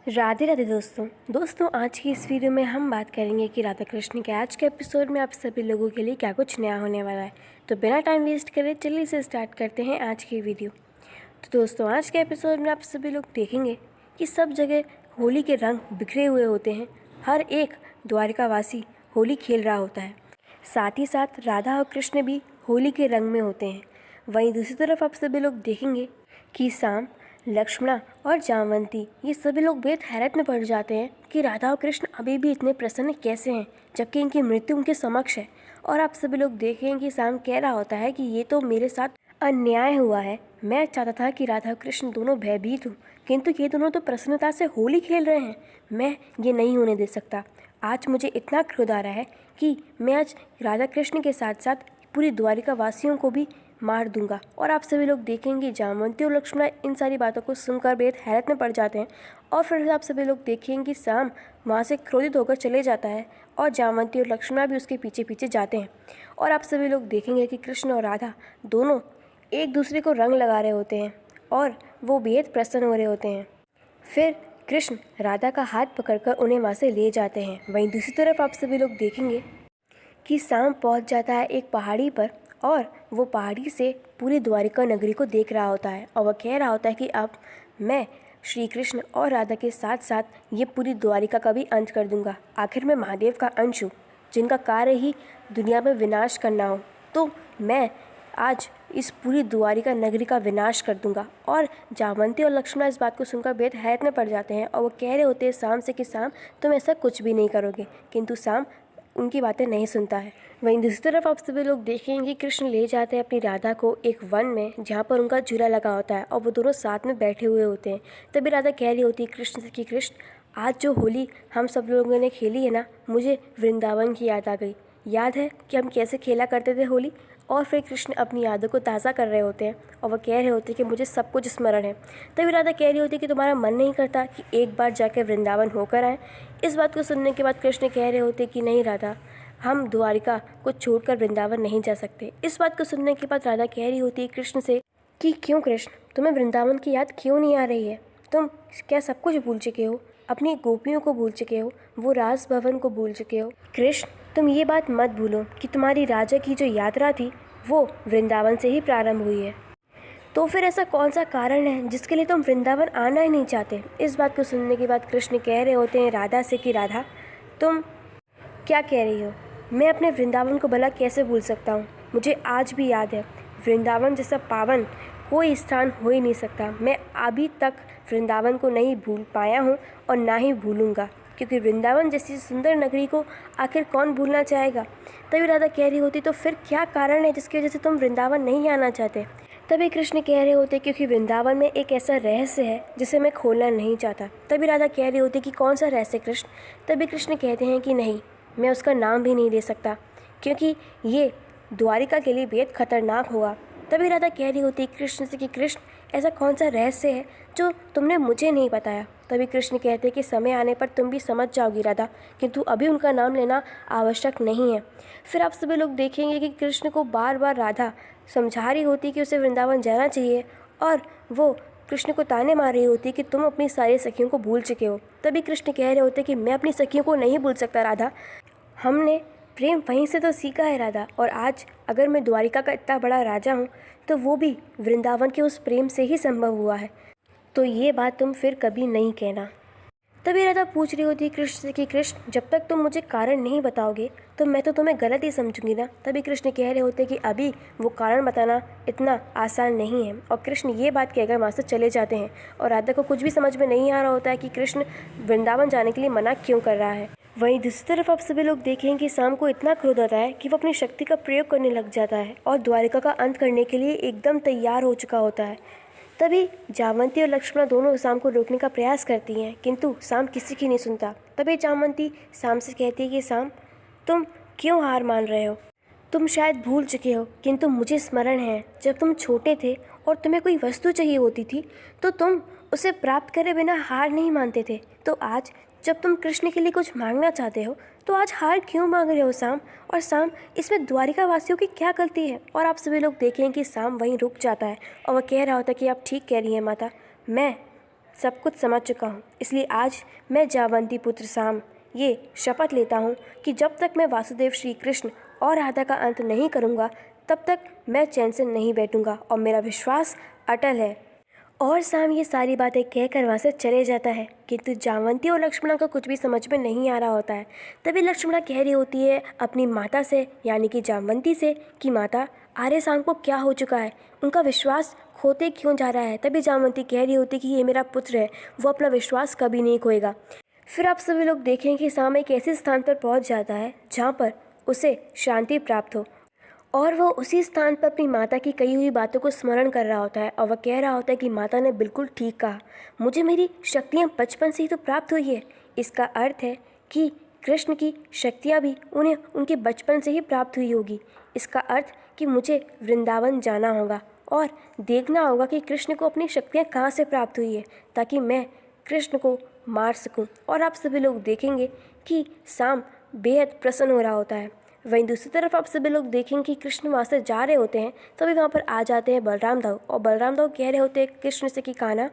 राधे राधे दोस्तों आज की इस वीडियो में हम बात करेंगे कि राधा कृष्ण के आज के एपिसोड में आप सभी लोगों के लिए क्या कुछ नया होने वाला है। तो बिना टाइम वेस्ट करे चलिए इसे स्टार्ट करते हैं आज की वीडियो। तो दोस्तों आज के एपिसोड में आप सभी लोग देखेंगे कि सब जगह होली के रंग बिखरे हुए होते हैं। हर एक द्वारिकावासी होली खेल रहा होता है, साथ ही साथ राधा और कृष्ण भी होली के रंग में होते हैं। वहीं दूसरी तरफ आप सभी लोग देखेंगे कि शाम, लक्ष्मणा और जामवंती ये सभी लोग बेहद हैरत में पड़ जाते हैं कि राधा और कृष्ण अभी भी इतने प्रसन्न कैसे हैं, जबकि इनकी मृत्यु उनके समक्ष है। और आप सभी लोग देखें कि शाम कह रहा होता है कि ये तो मेरे साथ अन्याय हुआ है। मैं चाहता था कि राधा और कृष्ण दोनों भयभीत हों, किंतु ये दोनों तो प्रसन्नता से होली खेल रहे हैं। मैं ये नहीं होने दे सकता। आज मुझे इतना क्रोध आ रहा है कि मैं आज राधा कृष्ण के साथ साथ पूरी द्वारिका वासियों को भी मार दूंगा। और आप सभी लोग देखेंगे जामवंती और लक्ष्मणा इन सारी बातों को सुनकर बेहद हैरत में पड़ जाते हैं। और फिर आप सभी लोग देखेंगे कि शाम वहाँ से क्रोधित होकर चले जाता है और जामवंती और लक्ष्मणा भी उसके पीछे पीछे जाते हैं। और आप सभी लोग देखेंगे कि कृष्ण और राधा दोनों एक दूसरे को रंग लगा रहे होते हैं और वो बेहद प्रसन्न हो रहे होते हैं। फिर कृष्ण राधा का हाथ पकड़कर उन्हें वहाँ से ले जाते हैं। वहीं दूसरी तरफ आप सभी लोग देखेंगे कि शाम पहुँच जाता है एक पहाड़ी पर और वो पहाड़ी से पूरी द्वारिका नगरी को देख रहा होता है और वह कह रहा होता है कि अब मैं श्री कृष्ण और राधा के साथ साथ ये पूरी द्वारिका का भी अंत कर दूंगा। आखिर मैं महादेव का अंश हूँ, जिनका कार्य ही दुनिया में विनाश करना हो, तो मैं आज इस पूरी द्वारिका नगरी का विनाश कर दूंगा। और जामवंती और लक्ष्मणा इस बात को सुनकर बेहद हैरत में पड़ जाते हैं और वो कह रहे होते हैं शाम से कि शाम तुम ऐसा कुछ भी नहीं करोगे, किंतु शाम उनकी बातें नहीं सुनता है। वहीं दूसरी तरफ आप सभी लोग देखेंगे कि कृष्ण ले जाते हैं अपनी राधा को एक वन में, जहाँ पर उनका झूला लगा होता है और वो दोनों साथ में बैठे हुए होते हैं। तभी राधा कह रही होती है कृष्ण से कि कृष्ण, आज जो होली हम सब लोगों ने खेली है ना, मुझे वृंदावन की याद आ गई। याद है कि हम कैसे खेला करते थे होली। और फिर कृष्ण अपनी यादों को ताज़ा कर रहे होते हैं और वह कह रहे होते हैं कि मुझे सब कुछ स्मरण है। तभी राधा कह रही होती है कि तुम्हारा मन नहीं करता कि एक बार जाकर वृंदावन होकर आए। इस बात को सुनने के बाद कृष्ण कह रहे होते कि नहीं राधा, हम द्वारिका को छोड़कर वृंदावन नहीं जा सकते। इस बात को सुनने के बाद राधा कह रही होती है कृष्ण से कि क्यों कृष्ण, तुम्हें वृंदावन की याद क्यों नहीं आ रही है? तुम क्या सब कुछ भूल चुके हो? अपनी गोपियों को भूल चुके हो, वो राज भवन को भूल चुके हो? कृष्ण, तुम ये बात मत भूलो कि तुम्हारी राजा की जो यात्रा थी वो वृंदावन से ही प्रारंभ हुई है। तो फिर ऐसा कौन सा कारण है जिसके लिए तुम वृंदावन आना ही नहीं चाहते? इस बात को सुनने के बाद कृष्ण कह रहे होते हैं राधा से कि राधा, तुम क्या कह रही हो? मैं अपने वृंदावन को भला कैसे भूल सकता हूँ? मुझे आज भी याद है, वृंदावन जैसा पावन कोई स्थान हो ही नहीं सकता। मैं अभी तक वृंदावन को नहीं भूल पाया हूँ और ना ही भूलूंगा, क्योंकि वृंदावन जैसी सुंदर नगरी को आखिर कौन भूलना चाहेगा। तभी राधा कह रही होती तो फिर क्या कारण है जिसकी वजह से तुम वृंदावन नहीं आना चाहते? तभी कृष्ण कह रहे होते क्योंकि वृंदावन में एक ऐसा रहस्य है जिसे मैं खोलना नहीं चाहता। तभी राधा कह रही होती कि कौन सा रहस्य कृष्ण? तभी कृष्ण कहते हैं कि नहीं, मैं उसका नाम भी नहीं दे सकता, क्योंकि ये द्वारिका के लिए बेहद खतरनाक होगा। तभी राधा कह रही होती कृष्ण से कि कृष्ण, ऐसा कौन सा रहस्य है जो तुमने मुझे नहीं बताया? तभी कृष्ण कहते हैं कि समय आने पर तुम भी समझ जाओगी राधा, किंतु अभी उनका नाम लेना आवश्यक नहीं है। फिर आप सभी लोग देखेंगे कि कृष्ण को बार बार राधा समझा रही होती कि उसे वृंदावन जाना चाहिए और वो कृष्ण को ताने मार रही होती कि तुम अपनी सारी सखियों को भूल चुके हो। तभी कृष्ण कह रहे होते कि मैं अपनी सखियों को नहीं भूल सकता राधा, हमने प्रेम वहीं से तो सीखा है राधा। और आज अगर मैं द्वारिका का इतना बड़ा राजा हूँ तो वो भी वृंदावन के उस प्रेम से ही संभव हुआ है। तो ये बात तुम फिर कभी नहीं कहना। तभी राधा पूछ रही होती कृष्ण से कि कृष्ण, जब तक तुम मुझे कारण नहीं बताओगे तो मैं तो तुम्हें गलत ही समझूंगी ना। तभी कृष्ण कह रहे होते कि अभी वो कारण बताना इतना आसान नहीं है। और कृष्ण ये बात कहकर वहाँ से चले जाते हैं और राधा को कुछ भी समझ में नहीं आ रहा होता है कि कृष्ण वृंदावन जाने के लिए मना क्यों कर रहा है। वहीं दूसरी तरफ आप सभी लोग देखें कि शाम को इतना क्रोध आता है कि वो अपनी शक्ति का प्रयोग करने लग जाता है और द्वारिका का अंत करने के लिए एकदम तैयार हो चुका होता है। तभी जामवंती और लक्ष्मणा दोनों शाम को रोकने का प्रयास करती हैं, किंतु शाम किसी की नहीं सुनता। तभी जामवंती शाम से कहती है कि शाम, तुम क्यों हार मान रहे हो? तुम शायद भूल चुके हो, किंतु मुझे स्मरण है जब तुम छोटे थे और तुम्हें कोई वस्तु चाहिए होती थी तो तुम उसे प्राप्त करे बिना हार नहीं मानते थे। तो आज जब तुम कृष्ण के लिए कुछ मांगना चाहते हो तो आज हार क्यों मांग रहे हो शाम? और शाम, इसमें द्वारिका वासियों की क्या गलती है? और आप सभी लोग देखें कि शाम वहीं रुक जाता है और वह कह रहा होता है कि आप ठीक कह रही हैं माता, मैं सब कुछ समझ चुका हूँ। इसलिए आज मैं जावंती पुत्र साम ये शपथ लेता हूँ कि जब तक मैं वासुदेव श्री कृष्ण और राधा का अंत नहीं करूँगा तब तक मैं चैन से नहीं बैठूँगा और मेरा विश्वास अटल है। और साम ये सारी बातें कहकर वहाँ से चले जाता है, किंतु जावंती और लक्ष्मणा को कुछ भी समझ में नहीं आ रहा होता है। तभी लक्ष्मणा कह रही होती है अपनी माता से, यानी कि जावंती से, कि माता आर्य साम को क्या हो चुका है, उनका विश्वास खोते क्यों जा रहा है। तभी जावंती कह रही होती कि ये मेरा पुत्र है, वो अपना विश्वास कभी नहीं खोएगा। फिर आप सभी लोग देखें कि साम एक ऐसे स्थान पर पहुँच जाता है जहाँ पर उसे शांति प्राप्त हो, और वो उसी स्थान पर अपनी माता की कही हुई बातों को स्मरण कर रहा होता है। और वह कह रहा होता है कि माता ने बिल्कुल ठीक कहा, मुझे मेरी शक्तियाँ बचपन से ही तो प्राप्त हुई है। इसका अर्थ है कि कृष्ण की शक्तियाँ भी उन्हें उनके बचपन से ही प्राप्त हुई होगी। इसका अर्थ कि मुझे वृंदावन जाना होगा और देखना होगा कि कृष्ण को अपनी शक्तियाँ कहाँ से प्राप्त हुई है, ताकि मैं कृष्ण को मार सकूं। और आप सभी लोग देखेंगे कि साम बेहद प्रसन्न हो रहा होता है। वहीं दूसरी तरफ आप सभी लोग देखेंगे कि कृष्ण वहाँ से जा रहे होते हैं, तभी वहाँ पर आ जाते हैं बलराम दाऊ। और बलराम दाऊ कह रहे होते हैं कृष्ण से कि कान्हा,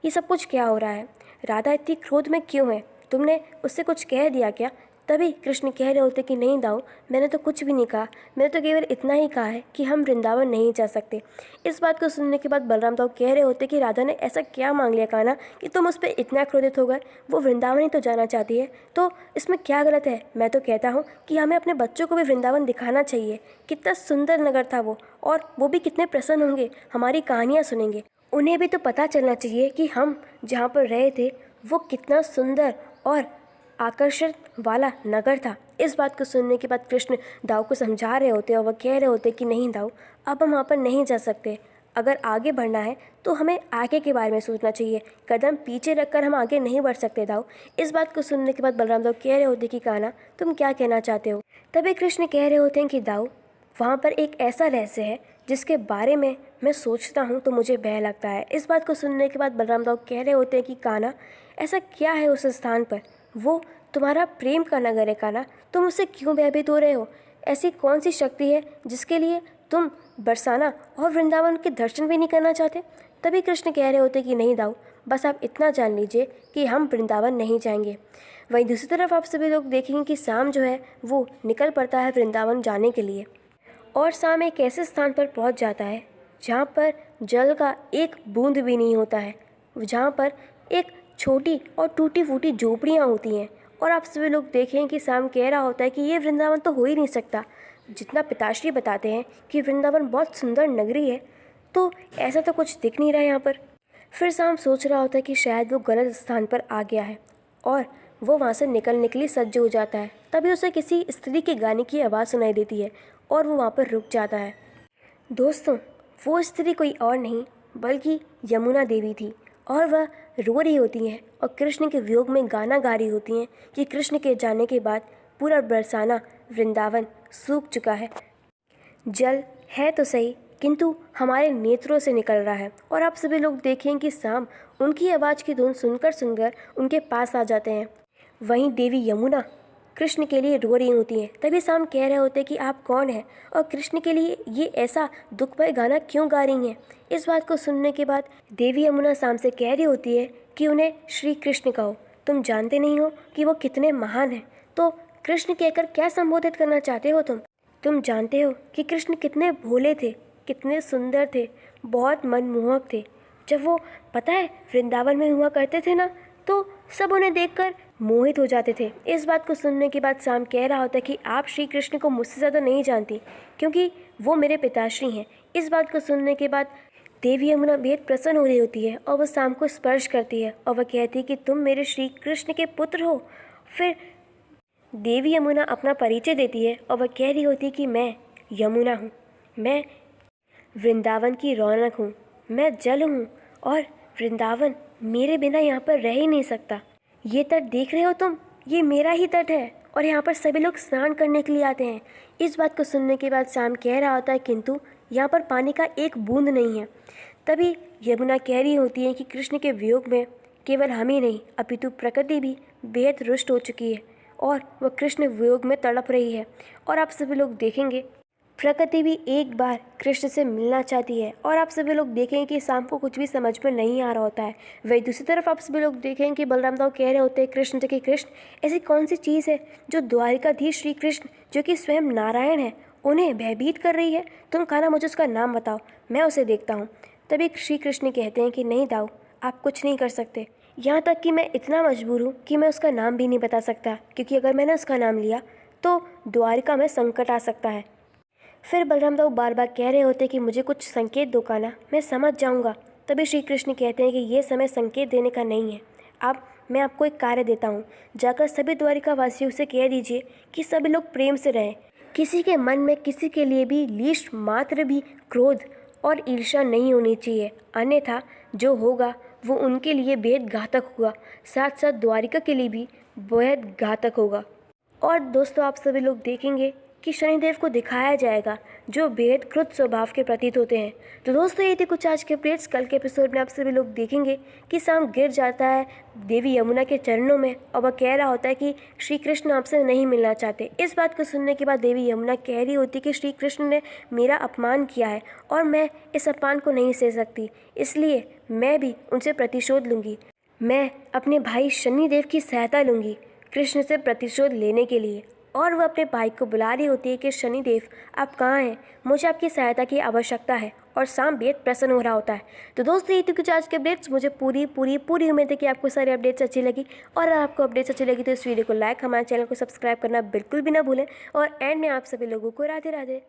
ये सब कुछ क्या हो रहा है, राधा इतनी क्रोध में क्यों है, तुमने उससे कुछ कह दिया क्या। तभी कृष्ण कह रहे होते कि नहीं दाऊ, मैंने तो कुछ भी नहीं कहा, मैंने तो केवल इतना ही कहा है कि हम वृंदावन नहीं जा सकते। इस बात को सुनने के बाद बलराम दाऊ कह रहे होते कि राधा ने ऐसा क्या मांग लिया कान्हा कि तुम उस पर इतना क्रोधित हो गए, वो वृंदावन ही तो जाना चाहती है, तो इसमें क्या गलत है। मैं तो कहता हूँ कि हमें अपने बच्चों को भी वृंदावन दिखाना चाहिए। कितना सुंदर नगर था वो, और वो भी कितने प्रसन्न होंगे, हमारी कहानियाँ सुनेंगे। उन्हें भी तो पता चलना चाहिए कि हम जहाँ पर रहे थे वो कितना सुंदर और आकर्षण वाला नगर था। इस बात को सुनने के बाद कृष्ण दाऊ को समझा रहे होते और वह कह रहे होते कि नहीं दाऊ, अब हम वहाँ पर नहीं जा सकते। अगर आगे बढ़ना है तो हमें आगे के बारे में सोचना चाहिए, कदम पीछे रखकर हम आगे नहीं बढ़ सकते दाऊ। इस बात को सुनने के बाद बलराम दाऊ कह रहे होते कि कान्हा, तुम क्या कहना चाहते हो। तभी कृष्ण कह रहे होते हैं कि दाऊ, वहाँ पर एक ऐसा रहस्य है जिसके बारे में मैं सोचता हूँ तो मुझे भय लगता है। इस बात को सुनने के बाद बलराम दाऊ कह रहे होते हैं कि कान्हा, ऐसा क्या है उस स्थान पर, वो तुम्हारा प्रेम का नगर है कान्हा, तुम उससे क्यों भयभीत हो रहे हो। ऐसी कौन सी शक्ति है जिसके लिए तुम बरसाना और वृंदावन के दर्शन भी नहीं करना चाहते। तभी कृष्ण कह रहे होते कि नहीं दाऊ, बस आप इतना जान लीजिए कि हम वृंदावन नहीं जाएंगे। वहीं दूसरी तरफ आप सभी लोग देखेंगे कि साम जो है वो निकल पड़ता है वृंदावन जाने के लिए। और साम एक ऐसे स्थान पर पहुंच जाता है जहां पर जल का एक बूंद भी नहीं होता है, जहां पर एक छोटी और टूटी फूटी झोपड़ियाँ होती हैं। और आप सभी लोग देखें कि साम कह रहा होता है कि ये वृंदावन तो हो ही नहीं सकता। जितना पिताश्री बताते हैं कि वृंदावन बहुत सुंदर नगरी है, तो ऐसा तो कुछ दिख नहीं रहा है यहाँ पर। फिर साम सोच रहा होता है कि शायद वो गलत स्थान पर आ गया है, और वो वहाँ से निकलने के लिए सज्ज हो जाता है। तभी उसे किसी स्त्री के गाने की आवाज़ सुनाई देती है और वो वहाँ पर रुक जाता है। दोस्तों, वो स्त्री कोई और नहीं बल्कि यमुना देवी थी, और वह रो रही होती हैं और कृष्ण के वियोग में गाना गा रही होती हैं कि कृष्ण के जाने के बाद पूरा बरसाना वृंदावन सूख चुका है। जल है तो सही, किंतु हमारे नेत्रों से निकल रहा है। और आप सभी लोग देखें कि साम उनकी आवाज़ की धुन सुनकर उनके पास आ जाते हैं। वहीं देवी यमुना कृष्ण के लिए रो रही होती हैं। तभी साम कह रहे होते कि आप कौन हैं और कृष्ण के लिए ये ऐसा दुखमय गाना क्यों गा रही हैं। इस बात को सुनने के बाद देवी यमुना साम से कह रही होती है कि उन्हें श्री कृष्ण कहो, तुम जानते नहीं हो कि वो कितने महान हैं, तो कृष्ण कहकर क्या संबोधित करना चाहते हो तुम जानते हो कि कृष्ण कितने भोले थे, कितने सुंदर थे, बहुत मनमोहक थे। जब वो पता है वृंदावन में हुआ करते थे ना, तो सब उन्हें देखकर मोहित हो जाते थे। इस बात को सुनने के बाद साम कह रहा होता है कि आप श्री कृष्ण को मुझसे ज़्यादा नहीं जानती, क्योंकि वो मेरे पिताश्री हैं। इस बात को सुनने के बाद देवी यमुना बेहद प्रसन्न हो रही होती है और वह साम को स्पर्श करती है और वह कहती है कि तुम मेरे श्री कृष्ण के पुत्र हो। फिर देवी यमुना अपना परिचय देती है और वह कह रही होती है कि मैं यमुना हूँ, मैं वृंदावन की रौनक हूँ, मैं जल हूँ, और वृंदावन मेरे बिना यहाँ पर रह ही नहीं सकता। ये तट देख रहे हो तुम, ये मेरा ही तट है और यहाँ पर सभी लोग स्नान करने के लिए आते हैं। इस बात को सुनने के बाद साम कह रहा होता है किंतु यहाँ पर पानी का एक बूंद नहीं है। तभी यमुना कह रही होती है कि कृष्ण के वियोग में केवल हम ही नहीं अपितु प्रकृति भी बेहद रुष्ट हो चुकी है और वह कृष्ण वियोग में तड़प रही है। और आप सभी लोग देखेंगे प्रकृति भी एक बार कृष्ण से मिलना चाहती है और आप सभी लोग देखेंगे कि शाम को कुछ भी समझ में नहीं आ रहा होता है। वही दूसरी तरफ आप सभी लोग देखेंगे कि बलराम दाऊ कह रहे होते हैं कृष्ण से कि कृष्ण, ऐसी कौन सी चीज़ है जो द्वारिकाधीश श्री कृष्ण जो कि स्वयं नारायण है उन्हें भयभीत कर रही है? तुम खाना मुझे उसका नाम बताओ, मैं उसे देखता हूँ। तभी श्री कृष्ण कहते हैं कि नहीं दाऊ, आप कुछ नहीं कर सकते। यहाँ तक कि मैं इतना मजबूर हूँ कि मैं उसका नाम भी नहीं बता सकता, क्योंकि अगर मैंने उसका नाम लिया तो द्वारिका में संकट आ सकता है। फिर बलराम दाऊ बार बार कह रहे होते कि मुझे कुछ संकेत दो कान्हा, मैं समझ जाऊंगा। तभी श्री कृष्ण कहते हैं कि ये समय संकेत देने का नहीं है। अब मैं आपको एक कार्य देता हूँ, जाकर सभी द्वारिका वासियों से कह दीजिए कि सभी लोग प्रेम से रहें। किसी के मन में किसी के लिए भी लीस्ट मात्र भी क्रोध और ईर्ष्या नहीं होनी चाहिए, अन्यथा जो होगा वो उनके लिए बेहद घातक होगा, साथ साथ द्वारिका के लिए भी बेहद घातक होगा। और दोस्तों आप सभी लोग देखेंगे कि शनिदेव को दिखाया जाएगा जो बेहद क्रुद्ध स्वभाव के प्रतीत होते हैं। तो दोस्तों ये थे कुछ आज के अपडेट्स। कल के एपिसोड में आप सभी लोग देखेंगे कि शाम गिर जाता है देवी यमुना के चरणों में और वह कह रहा होता है कि श्री कृष्ण आपसे नहीं मिलना चाहते। इस बात को सुनने के बाद देवी यमुना कह रही होती कि श्री कृष्ण ने मेरा अपमान किया है और मैं इस अपमान को नहीं सह सकती, इसलिए मैं भी उनसे प्रतिशोध लूँगी। मैं अपने भाई शनिदेव की सहायता लूँगी कृष्ण से प्रतिशोध लेने के लिए। और वह अपने भाई को बुला रही होती है कि शनिदेव आप कहाँ हैं, मुझे आपकी सहायता की आवश्यकता है। और शाम बेहद प्रसन्न हो रहा होता है। तो दोस्तों ये थी कुछ आज के अपडेट्स। मुझे पूरी उम्मीद है कि आपको सारी अपडेट्स अच्छी लगी। और अगर आपको अपडेट्स अच्छी लगी तो इस वीडियो को लाइक, हमारे चैनल को सब्सक्राइब करना बिल्कुल भी ना भूलें। और एंड में आप सभी लोगों को राधे राधे।